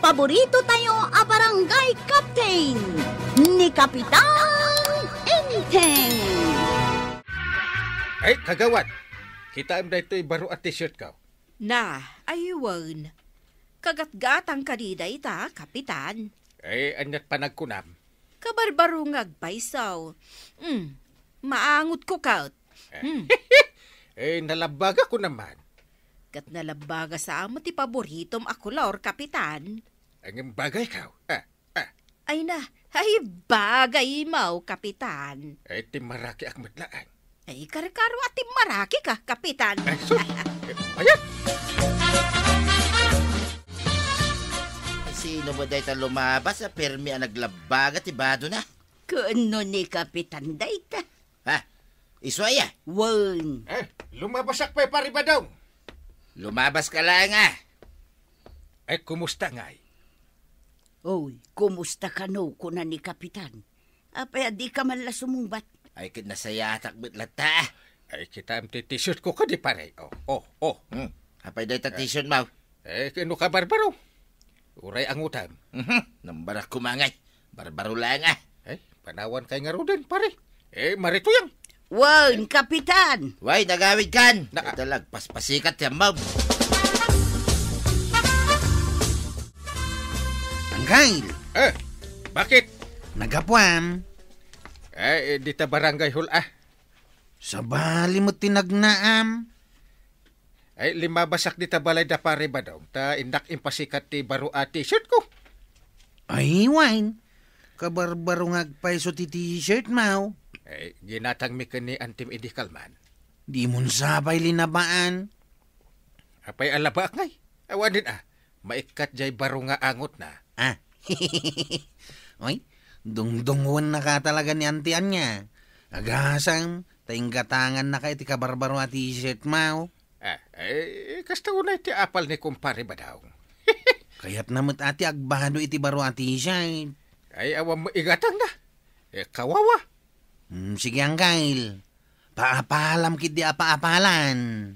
paborito tayo a barangay captain ni Kapitan Enteng. Ay, kagawad. Kita am daytoy baro at t-shirt ka. Na, aywan. Kagatgatang kadiday ta, Kapitan. Ay, anyat panagkunam. Kabarbarungag paisaw. Maangot ko kaut. Eh, nalabaga ko naman. Kat nalabaga sa amo ti paboritom ako lor, Kapitan. Ang bagay ka. Ay na, ay bagay mau, Kapitan. Ay, timaraki ang matlaan. Ay, karikaro at maraki ka, Kapitan. Ay, sus! Ayan! Sino mo dahil lumabas sa permi ang naglabaga tibado na? Kuno ni Kapitan dayta. Ha? Iswaya? Wan. Lumabasak pa paribadaw. Lumabas ka lang Ay, kumusta ngay? Oy, kumusta ka no kuna ni Kapitan? Apay, di ka man la sumumbat. Ay, kinasaya takbit lata. Ay, kita am t-shirt ko ka di pare. Oh. Apay dahil ta t-shirt mo? Eh, kano ka barbaro? Uray ang utam. Nambarak kumangay. Barbaro lang Eh, panawan kay nga rodin, pare. Eh, marito yan. Wan, Kapitan. Way, nagawid kan. Talag, paspasikat yan, ma'am. Anggail, Bakit? nagapuan. Di ta barangay hul Sa bali mo tinagnaam. Ay, limabasak di ta balay da pare ba daw? Ta indak impasikat ti baro at t-shirt ko. Ay, wine. Kabarbaro ngagpay so ti t-shirt mo. Ay, ginatang mi ni Antim Idikalman. Di mon sabay linabaan. Apay alaba ngay. Awan din maikat jay baro nga angot na. Oy, dungdungwan na ka talaga ni antian niya. Agasang, taing gatangan na kay ti kabarbaro at t-shirt mo. Kasta unay ti apal ni kumpare ba daw? Kaya't namot ati agbado iti baro at t-shirt. Ay, awam mo igatang na. Kawawa. Sige Anggail. Paapalam kit di apaapalan.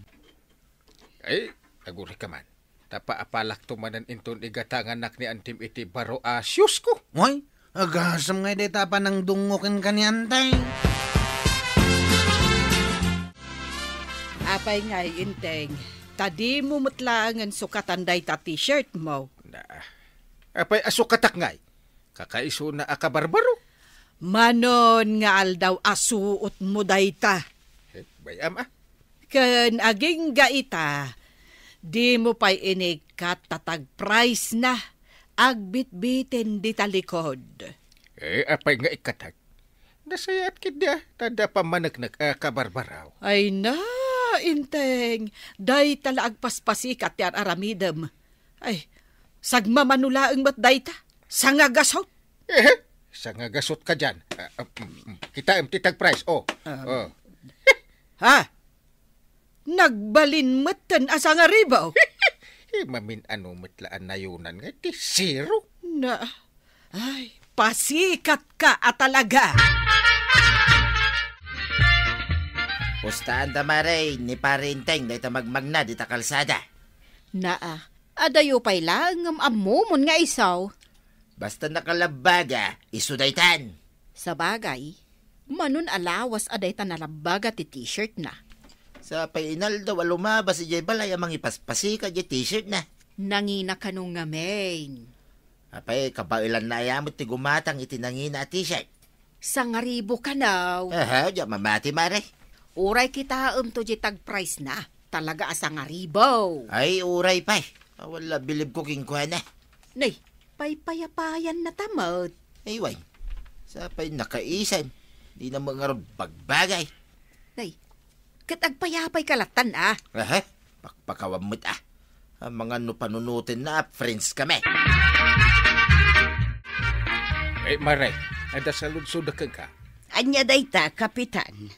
Ay, aguri ka man. Tapaapalak tumanan inton igatangan nak ni Antim iti baro asyus ko. Oy, agasam nga deta pa ng dungokin ka ni antay. Apay nga inteng. Tadi mo mutlangan sukatanday ta t-shirt mo. Apay asukatak ngay. Kakaiso na akabarbaro. Manon nga aldaw asuot mo dayta. Bayam Ken aging gaita, di mo pa'y inikat tatag price na. Agbit-bitin di talikod. Apay nga ikatag. Nasayat kidya, tada pamanagnak kabarbaraw. Ay na, inteng. Day tala agpaspasikat yan aramidem. Ay, sagmamanulaang mat dayta. Sangagasot. Sa nga gasot ka dyan. Kita am titag price. Ha? Nagbalin matan asa nga ribaw. Mamin ano matlaan na yunan nga. Ti zero. Na, ay, pasikat ka at talaga. Pustaan tamare, ni parinteng, dahil ta magmagna, di ta kalsada. Naa, adayo pa'y lang amumon nga isaw. Basta nakalabaga, isudaytan. Sa bagay, manon alawas aday ta nalabaga ti t-shirt na. Sa painal daw, lumabas si Jay Balay amang ipaspasika di t-shirt na. Nangina ka nung ngamen. Apay, kabailan na ayamot ti gumatang itinangina t-shirt. Sangaribo ka naw. Diyan mamati mare. Uray kita to di tag price na. Talaga asangaribo. Ay, uray pa. Wala bilib ko kingkuha na. Nay, paypayapayan na tamot. Ay, way. Sa pa'y nakaisan. Di na mga bagbagay. Nay, katagpayapay kalatan Pakpakawamot Ang mga panunutin na friends kami. Maray, ada sa lunsod ka. Anya dayta, Kapitan.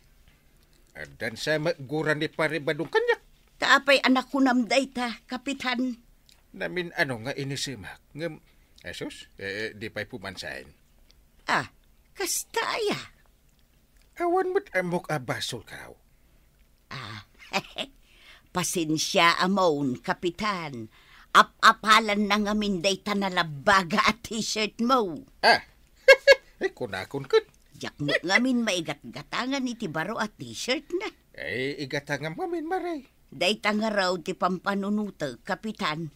Dan sa maguran ni paribadong kanyak. Kaapay anak ko nam dayta, Kapitan. Namin nga inisimak. Ngam, esos, di pa'y pumansain. Kastaya. Awan mo't amok abasol ka. Pasensya amon, Kapitan. Ap-apalan na ngamin day tanalabaga at t-shirt mo. Kunakon kun. Jak mo ngamin maigat-gatangan iti baro at t-shirt na. Igatangam ngamin, maray. Day tanga raw ti pampanunuto, kapitan.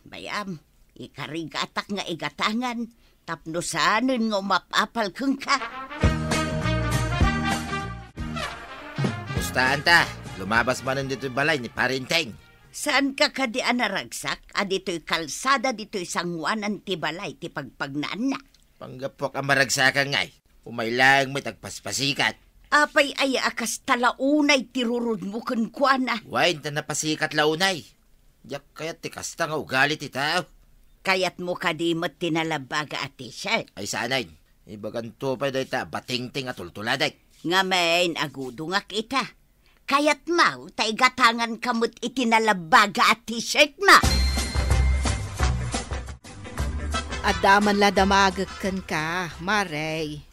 Bayam, ikarigatak nga igatangan, tapno saanin nga mapapal keng ka. Pustahan ta, lumabas man dito'y balay ni Parinteng. Saan ka kadi anaragsak? Dito'y kalsada, dito'y sangwanan ti balay, ti pagpagnaan na. Panggapok ang maragsakan ngay. Umaylang may tagpaspasikat. Apay ay akas talaunay tirurod mo kuana. Wain ta napasikat launay. Yak kaya tikasta nga ugali ti tao. Kayat mo kadimot tinalabaga at t-shirt. Ay sanay, ibaganto pa day ta batingting at tultuladay. Nga main agudo nga kita. Kayat mau tay gatangan kamot itinalabaga at t-shirt ma. Adaman la damagagkan ka, Maray.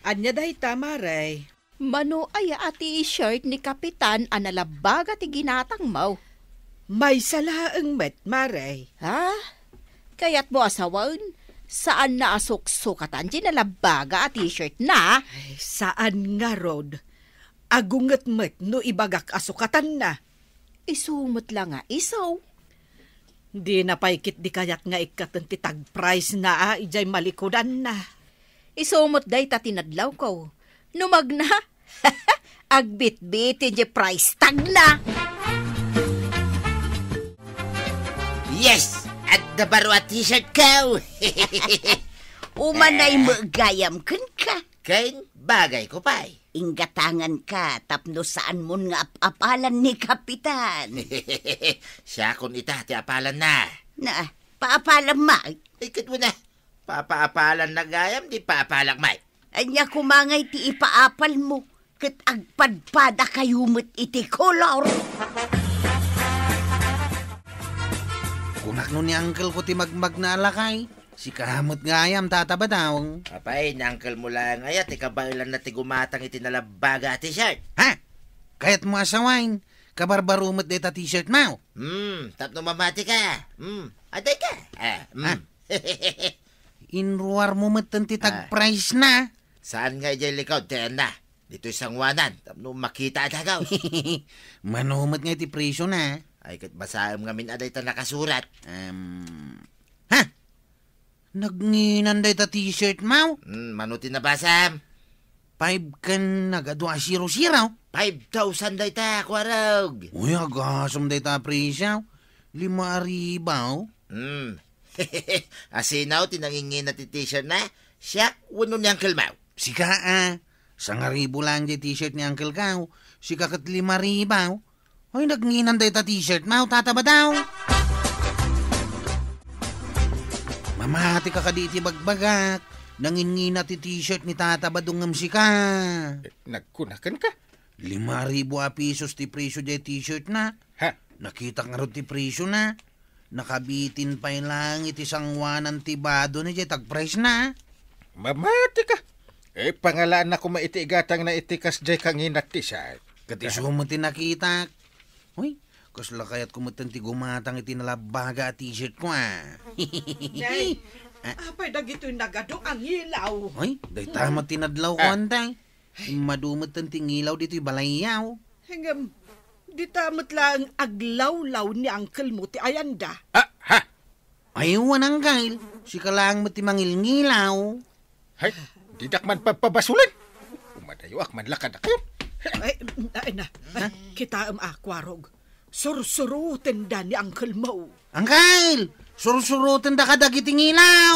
Anya dahi ta, Maray. Mano aya a t-shirt ni Kapitan analabaga ti ginatang mo. May salaang met, Maray. Ha? Kaya't mo asawan? Saan na asuk-sukatan di nalabaga a t-shirt na? Ay, saan nga, Rod? Agungat met no ibagak asukatan na. Isumot lang nga isaw. Di na paikit di kayat nga ikatan ti tag price na ijay malikodan na. Isumot day ta tinadlaw ko. Numag na. Agbit-bitin di price tag na. Yes! At nabaro at t-shirt ko! Umanay mo gayam kun ka. Kain, bagay ko pa'y. Inggatangan ka, tapno saan mo nga apalan ni Kapitan. Siya kun ita, ti apalan na. Na, paapalan ma. Ikit mo na. Papaapalan na gayam, di paapalak may. Anya kumangay ti ipaapal mo. Kat agpadpada kayumot iti kolor. Kunak no ni uncle ko ti magmag na alakay. Si kahamot ngayam tatabadawang. Apay, nangkal mo lang ayat, ikabailan na ti gumatang itinalabaga at t-shirt. Ha? Kaya't mo asawain. Kabarbarumot deta t-shirt mo. Tapno mamati ka. Aday ka. Inruar mo matan ti tag price na. Saan nga ijay likaw, tiyan na. Dito'y sangwanan, tapno makita adagaw. Manumot nga ti presyo na. Ay, kat basaam ngamin aday ta nakasurat. Ha? Nagninanday ta t-shirt mo? Manutin na basam. 5 kan nagadwa 0-0. 5,000 day ta, kwarog. Uy, agasam day ta presyo. 5,000. Asinaw, tinangingin na ti t-shirt na. Siya, wano ni Uncle Mau. Sika 1,000 lang di t-shirt ni Uncle Kao. Sika kat 5,000. Ay, nagninanday ta t-shirt mo, tataba daw. Mamati ka kaditi bagbagak. Nangingina ti t-shirt ni tataba dungam sika. Nagkunakan ka? 5,000 pesos ti presyo di t-shirt na. Ha? Nakita nga rin ti presyo na. Nakabitin pa lang iti sangwanan ti bado ni di tag-price na. Mamati ka. Pangalaan na ko maitigatang na itikas jay kanginat t-shirt. Katiso mo ti nakita. Uy, kasla kaya't kumutan ti gumatang iti nalabaga t-shirt ko Day, apay dagito'y nagado ang ilaw. Uy, day tama tinadlaw ko antay. Madumatan ti ngilaw dito'y balayaw. Hingam, di tamot lang aglawlaw ni Uncle mo ti Ayanda. Ha? Ayawan ang gail. Si kalang mo ti mangilngilaw. Hay, didak man pagpabasulan. Umadayo man lakad na kayo. Ay na, kita akwarog. Sursurutin da ni Uncle Mo. Angkail, sursurutin da kadagiting ilaw.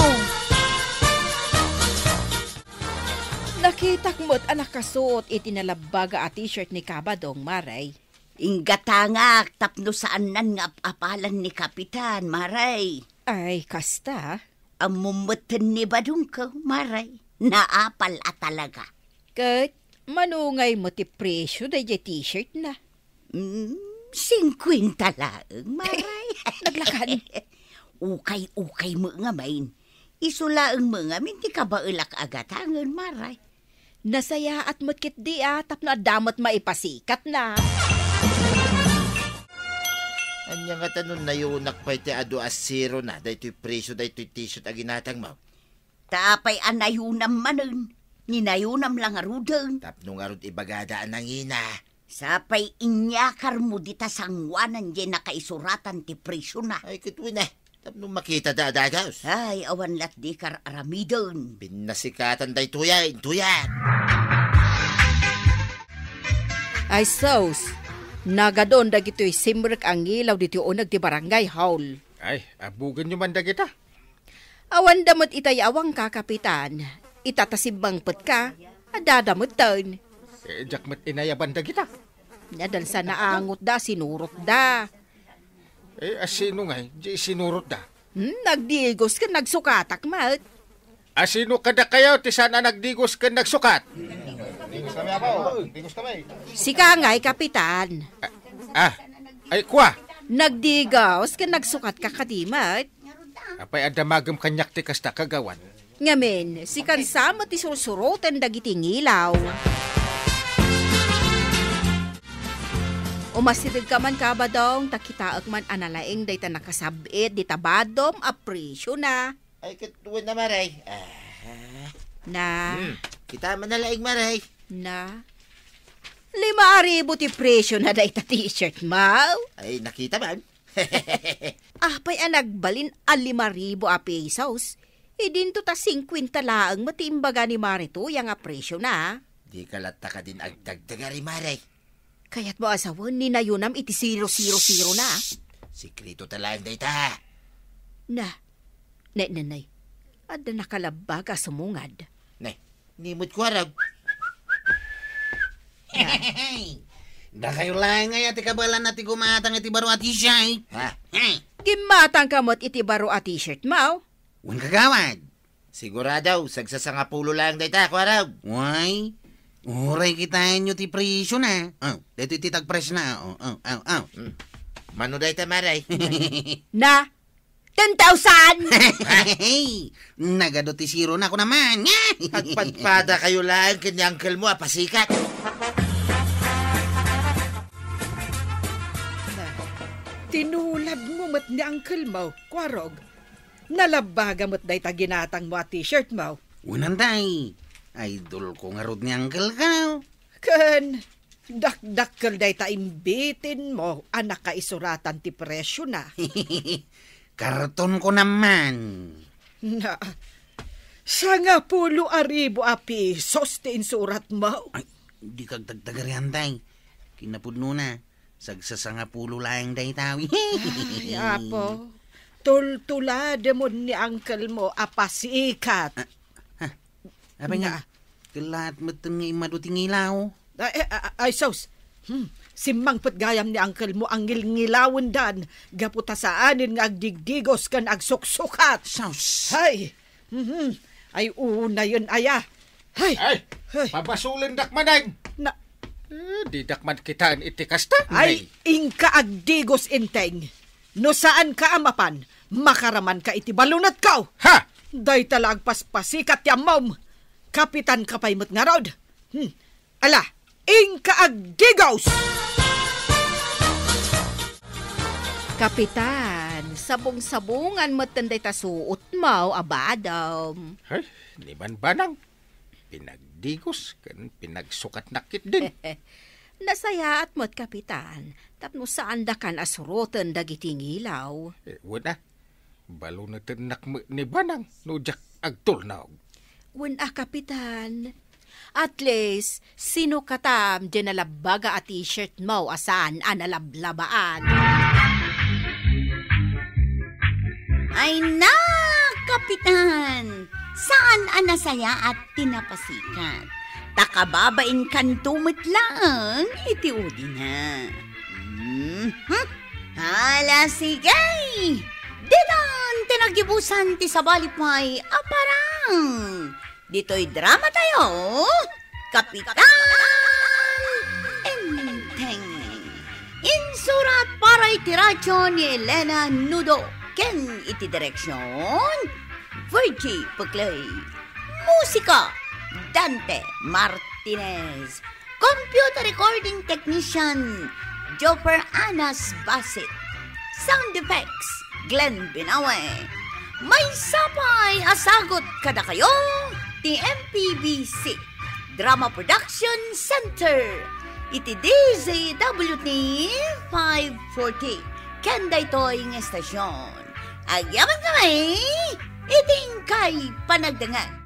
Nakitak mo't anak kasuot itinalabaga a t-shirt ni Kabadong, Maray. Inggatangak, tapno saan nan nga apalan ni Kapitan, Maray. Ay, kasta. Amumutan ni Badong ko, Maray. Naapal at talaga. Kat, manungay mo ti presyo da di t-shirt na. 50 lang, Maray. Naglakan. Ukay mo nga main. Isulaang mga minti ka ba ilak agatangan, Maray. Nasaya at mutkit di tapno adamot maipasikat na. Anya nga tanon na yunak pa iti ado as zero na. Dahito presyo, dahito t-shirt aginatang mo. Tapay anayunam manen. Ninayunam lang arudeng. Tapno nga rod ibagadaan ng ina. Sapay inyakar mo dita sangwanan di nakaisuratan ti presyo na. Ay, kitwin eh. Tapno makita daagaws. Ay, awan lat di kar aramidon. Binasikatan day tuyan. Ay sos, nagadon dagito'y simrek ang ilaw dito unag ti barangay hall. Ay, abugan nyo man dagita. Awan damot itay awang ka, kapitan. Itatasimbang pet ka, adadamot ton. Jakmat inayaban dagita. Nadal sa naangot da, sinurot da. Asino nga, di sinurot da. Nagdigos ka, nagsukatak mat. Asino kada kayo, ti sana nagdigos ka nagsukat. Sika nga'y kapitan. Ay kwa. Nagdigos ka, nagsukat ka kadimat. Apay adamagam kanyak ti kasta kagawan. Ngamen, si kansama ti sursuroten dagiting ilaw. Umasitig ka man ka ba dong, takitaak man analaing day ta nakasabit, di tabadom, apresyo na. Ay, kitwin na maray. Na, Kita man nalaing maray. na, 5,000 ti presyo na day ta t-shirt, mau. Ay, nakita man. Pay anagbalin a 5,000 a pesos. Idinto ta 50 laang matimbaga ni Marito yang a presyo na. Di kalata ka din agdagdagari maray. Kaya't mo asawan, ninayunam iti 000 na. Sikrito talang day ta. Nay. Ada nakalabag a sumungad. Nay, nimot ko arag. Da kayo lang nga iti kabalan na ti gumatang iti baro at t-shirt. Ha? Gimatang kamot iti baro a t-shirt, mau. Wan kagawad. Siguradaw, sagsasangapulo lang day ta, ko arag. Why? Uray kitain nyo ti presyo na. Dito iti tagpres na. Mano day ta maray. Na, 10,000! Hey, nagado ti zero na ako naman. Agpadpada kayo lang kanya uncle mo, pasikat. Tinulad mo mat ni Uncle mo, Kwarog. Nalabaga mo't day taginatang mo at t-shirt mo. Unantay, idol ko nga rod ni uncle ka. Kan, dakdakkel day ta imbitin mo, anak ka isuratan ti presyo na. Karton ko naman. Na, 10,000 a pesos ti insurat mo. Ay, di kag tagtagariantay. Kinapudno na. Sagsasangapulo lang day tawi. Ay, apo, tultulade mo ni Uncle mo apasikat. Apa nga, kalat matang nga imaduting ilaw. Ay, sos. Simangpet gayam ni Uncle mo ang ngilawon dan. Gaputa saanin nga agdigdigos kan agsuksukat. Saus. Hay! Ay, una yun, aya. Hay! Ay, Ay. pabasulin dakmanan. Na, Di dakman kitaan iti kasta. ay, ingka agdigos inteng. No saan ka amapan, makaraman ka iti balunat ka. Ha! Day talag paspasikat ya mom. Kapitan ka pa'y ngarod. Ala, ingka agdigos! Kapitan, sabong-sabungan matanday ta suot mau, abadam. Ay, ni banang. Pinagdigos kan pinagsukat nakit din. Nasaya at mo't kapitan, tapno saan da kan asuroten dagiting ilaw. Wala. Balo na tinak ni banang. No jak agtulnaw. Wala kapitan. At least, sino katam dyan nalabaga at t-shirt mo asan analablabaan. Ay na, Kapitan! Saan anasaya at tinapasikat? Takababain kan tumit lang, itiudi na. Hala, sigay! Dinan, tinagibusan ti sabalipay, aparang! Dito'y drama tayo, Kapitan Enteng. Insurat para itiradyo ni Elena Nudo, ken iti direksyon, Virgie Puglay. Musika, Dante Martinez. Computer recording technician, Joper Anas Basit. Sound effects, Glenn Binawe. May sapay asagot kada kayo, ti MPBC Drama Production Center. Iti DZWT 540. Kanda ito'y ng estasyon. Agyaman kami, iting kay panagdangan.